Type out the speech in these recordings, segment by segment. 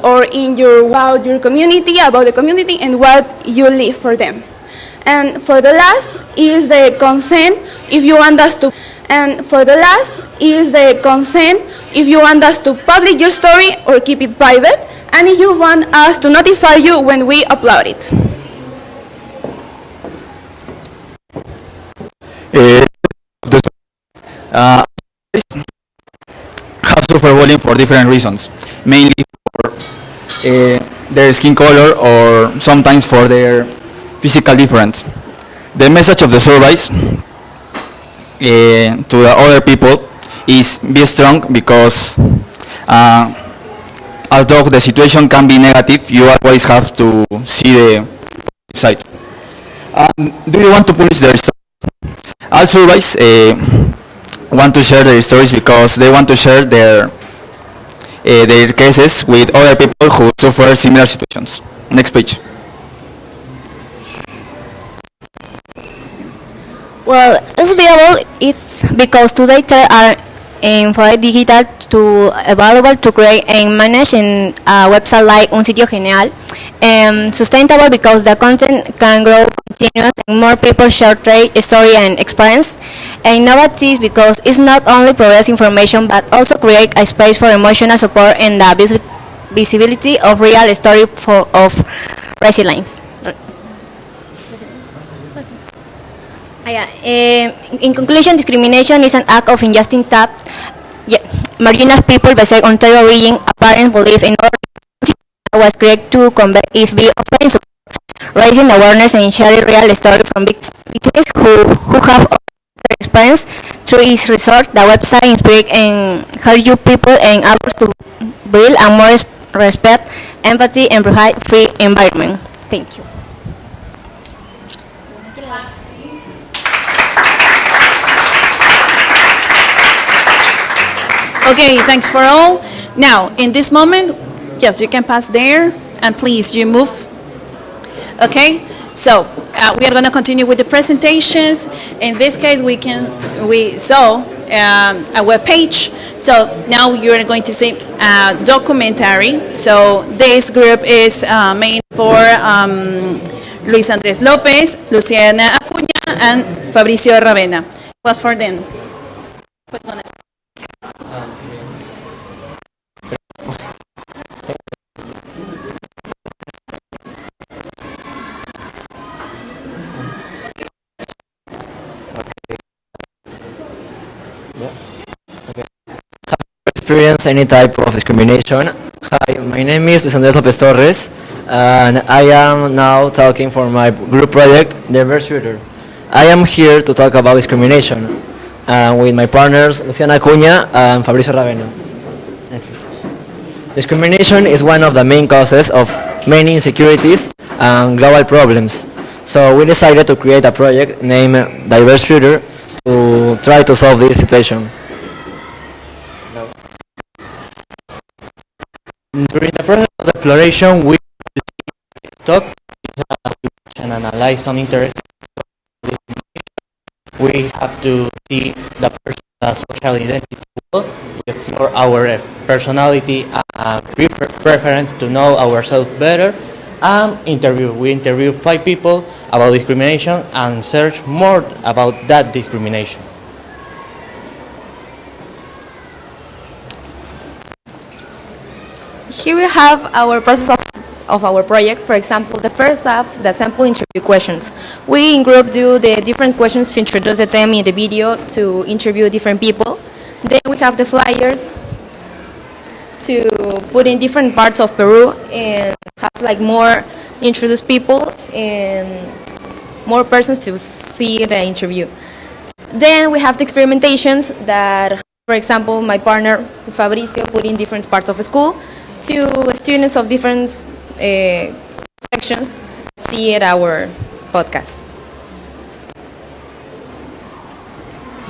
or in your about your community, about the community, and what you live for them. And for the last is the consent if you want us to. And for the last is the consent if you want us to publish your story or keep it private, and if you want us to notify you when we upload it. Uh, have suffered bullying for different reasons, mainly for their skin color or sometimes for their physical difference. The message of the surveys to the other people is be strong because although the situation can be negative, you always have to see the positive side. Do you want to publish their story? All surveys want to share their stories because they want to share their cases with other people who suffer similar situations. Next page. Well, it's available. It's because today there are in for digital to available to create and manage in a website like Un Sitio Genial, and sustainable because the content can grow continuous and more people share their story and experience, and innovative because it's not only provides information but also create a space for emotional support and the visibility of real story of resilience. In conclusion, discrimination is an act of injustice that marginalized people based on their origin, apparent belief, and was created to combat if be offering support, raising awareness and sharing real stories from victims who have their experience through its resort. The website inspires and helps you people and others to build a more respect, empathy, and provide free environment. Thank you. Okay, thanks for all. Now, in this moment, yes, you can pass there, and please, you move. Okay, so we are going to continue with the presentations. In this case, we saw a web page. So now you're going to see a documentary. So this group is made for Luis Andrés López, Luciana Acuña, and Fabricio Ravena. What for them? Experience any type of discrimination. Hi, my name is Luis Andrés López Torres, and I am now talking for my group project, Diverse Future. I am here to talk about discrimination with my partners Luciana Acuña and Fabricio Ravena. Discrimination is one of the main causes of many insecurities and global problems. So we decided to create a project named Diverse Future to try to solve this situation. During the process of exploration, we talk and analyze some interesting. We have to see the person's social identity. We explore our personality and preference to know ourselves better. And we interview 5 people about discrimination and search more about that discrimination. Here we have our process of our project. For example, the first half, the sample interview questions. We in group do the different questions to introduce the theme in the video to interview different people. Then we have the flyers to put in different parts of Peru and have like more introduce people and more persons to see the interview. Then we have the experimentations that, for example, my partner Fabricio put in different parts of the school to students of different sections see at our podcast.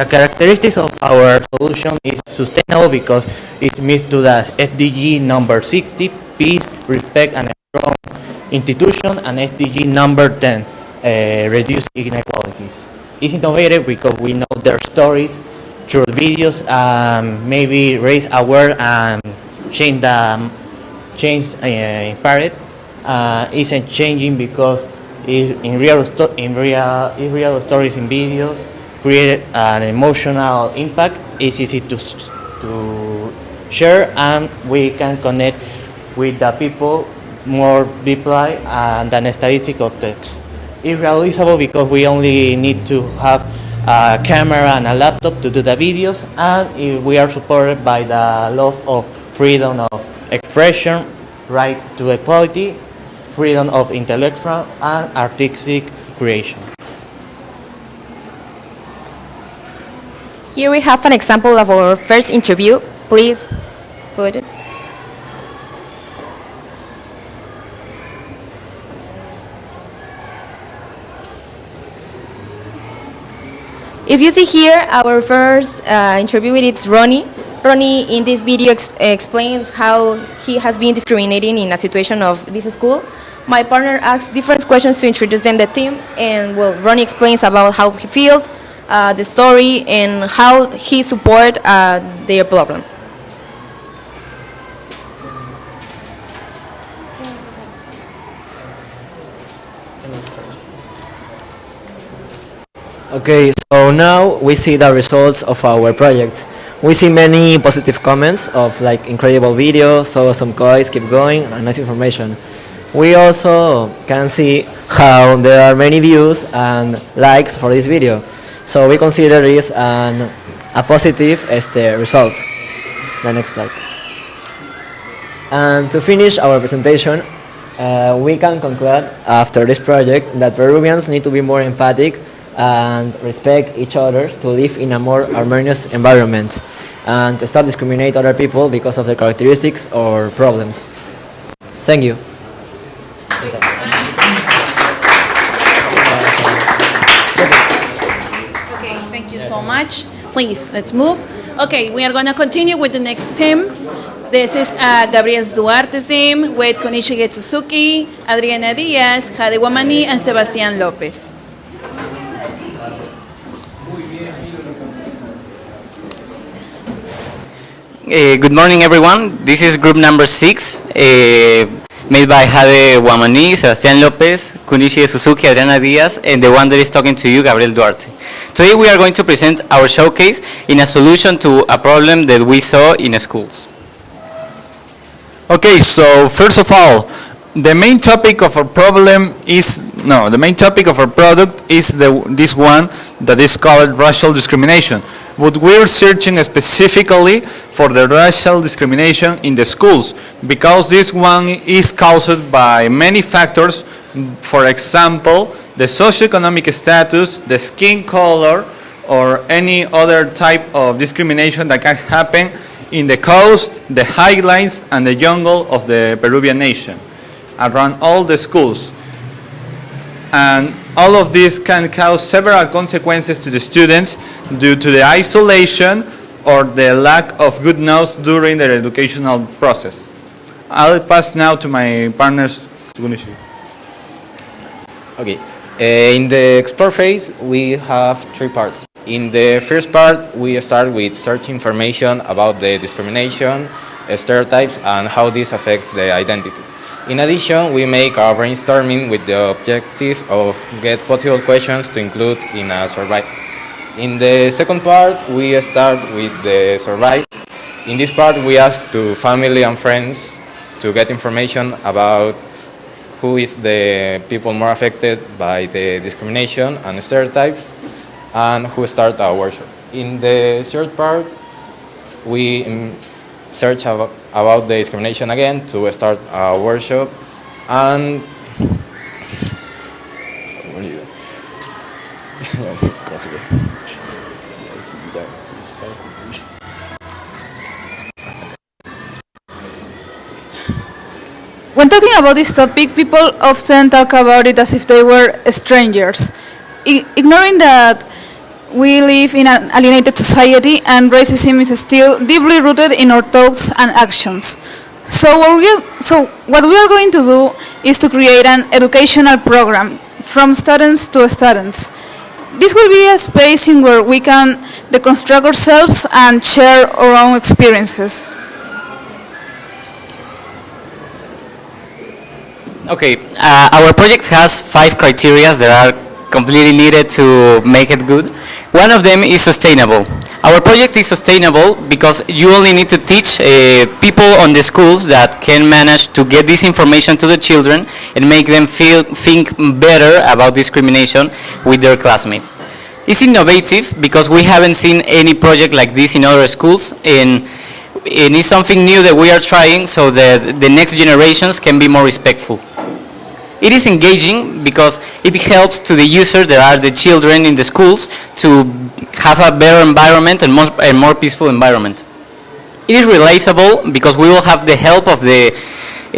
The characteristics of our solution is sustainable because it meets to the SDG number 60, peace, respect, and a strong institution, and SDG number 10, reduce inequalities. It's innovative because we know their stories through videos, maybe raise awareness and change the changed in Parrot isn't changing because in real stories in videos create an emotional impact. It's easy to share, and we can connect with the people more deeply than a statistical text. It's realizable because we only need to have a camera and a laptop to do the videos, and we are supported by the laws of freedom of expression, right to equality, freedom of intellectual and artistic creation. Here we have an example of our first interview. Please put it. If you see here, our first interview with it's Ronnie. Ronnie in this video explains how he has been discriminating in a situation of this school. My partner asks different questions to introduce them the theme, and well, Ronnie explains about how he feels, the story, and how he support their problem. Okay, so now we see the results of our project. We see many positive comments of like incredible video, so some guys keep going, and nice information. We also can see how there are many views and likes for this video. So we consider this a positive result. The next slide, please. And to finish our presentation, we can conclude after this project that Peruvians need to be more empathic and respect each other to live in a more harmonious environment and to stop discriminate other people because of their characteristics or problems. Thank you. Okay, thank you so much. Please, let's move. Okay, we are going to continue with the next team. This is Gabriel Duarte's team with Konishi Suzuki, Adriana Diaz, Jade Guamani, and Sebastián López. Good morning, everyone. This is group number 6, made by Jade Guamani, Sebastián López, Kunishi Suzuki, Adriana Diaz, and the one that is talking to you, Gabriel Duarte. Today we are going to present our showcase in a solution to a problem that we saw in schools. Okay, so first of all, the main topic of our problem is, the main topic of our product is this one that is called racial discrimination. But we're searching specifically for the racial discrimination in the schools because this one is caused by many factors. For example, the socioeconomic status, the skin color, or any other type of discrimination that can happen in the coast, the highlands, and the jungle of the Peruvian nation around all the schools. And all of this can cause several consequences to the students due to the isolation or the lack of good notes during their educational process. I'll pass now to my partners. Okay, in the explore phase, we have 3 parts. In the first part, we start with search information about the discrimination, stereotypes, and how this affects the identity. In addition, we make a brainstorming with the objective of get possible questions to include in a survey. In the second part, we start with the survey. In this part, we ask to family and friends to get information about who is the people more affected by the discrimination and stereotypes, and who start our workshop. In the third part, we search about the discrimination again to start our workshop, and When talking about this topic, people often talk about it as if they were strangers, ignoring that we live in an alienated society and racism is still deeply rooted in our thoughts and actions. So what we are going to do is to create an educational program from students to students. This will be a space in where we can deconstruct ourselves and share our own experiences. Okay, our project has 5 criteria that are completely needed to make it good. One of them is sustainable. Our project is sustainable because you only need to teach people on the schools that can manage to get this information to the children and make them think better about discrimination with their classmates. It's innovative because we haven't seen any project like this in other schools, and it's something new that we are trying so that the next generations can be more respectful. It is engaging because it helps to the user, that are the children in the schools, to have a better environment and more peaceful environment. It is realizable because we will have the help of the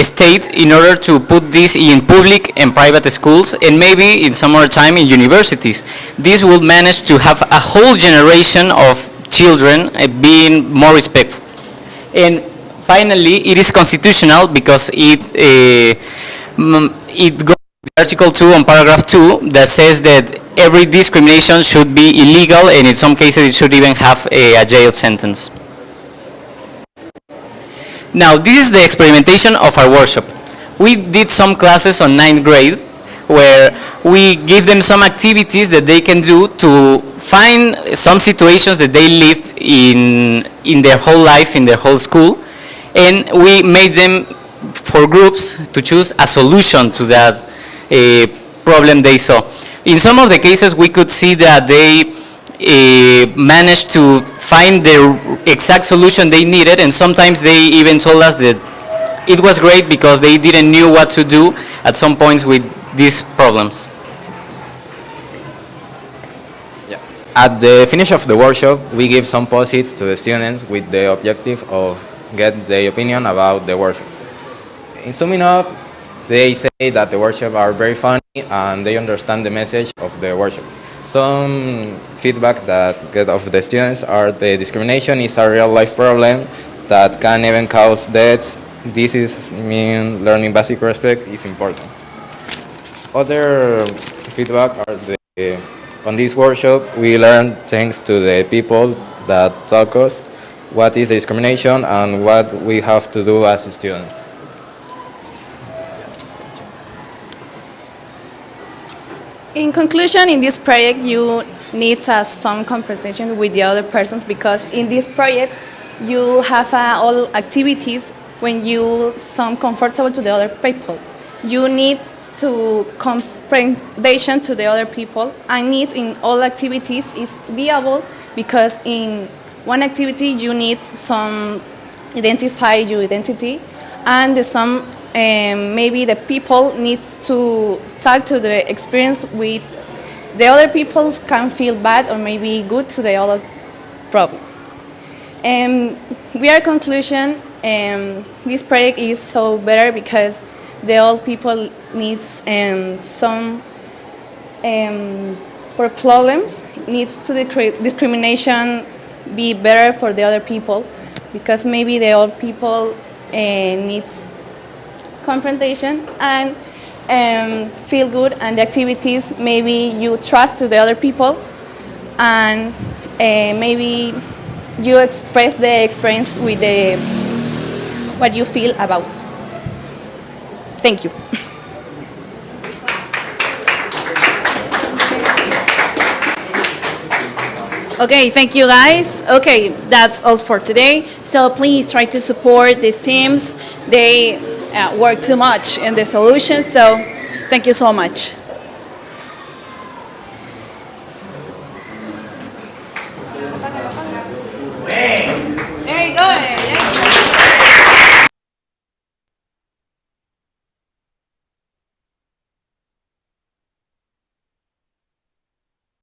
state in order to put this in public and private schools, and maybe in some other time in universities. This will manage to have a whole generation of children being more respectful. And finally, it is constitutional because it goes to Article 2 on paragraph 2 that says that every discrimination should be illegal, and in some cases it should even have a jail sentence. Now, this is the experimentation of our workshop. We did some classes on 9th grade where we give them some activities that they can do to find some situations that they lived in their whole life, in their whole school, and we made them for groups to choose a solution to that problem they saw. In some of the cases, we could see that they managed to find the exact solution they needed, and sometimes they even told us that it was great because they didn't know what to do at some points with these problems. At the finish of the workshop, we give some posits to the students with the objective of get their opinion about the workshop. In summing up, they say that the workshop are very funny and they understand the message of the workshop. Some feedback that get of the students are the discrimination is a real life problem that can even cause deaths. This is mean learning basic respect is important. Other feedback are on this workshop we learned thanks to the people that taught us what is discrimination and what we have to do as students. In conclusion, in this project, you need some conversation with the other persons, because in this project, you have all activities when you sound comfortable to the other people. You need to comprehension to the other people, and need in all activities is viable, because in one activity you need some identify your identity, and some maybe the people needs to talk to the experience with the other people, can feel bad or maybe good to the other problem. We are conclusion, this project is so better because the old people needs some for problems, needs to discrimination be better for the other people, because maybe the old people needs confrontation and feel good, and the activities maybe you trust to the other people, and maybe you express the experience with what you feel about. Thank you. Okay, thank you guys. Okay, that's all for today. So please try to support these teams. They work too much in the solution, so thank you so much.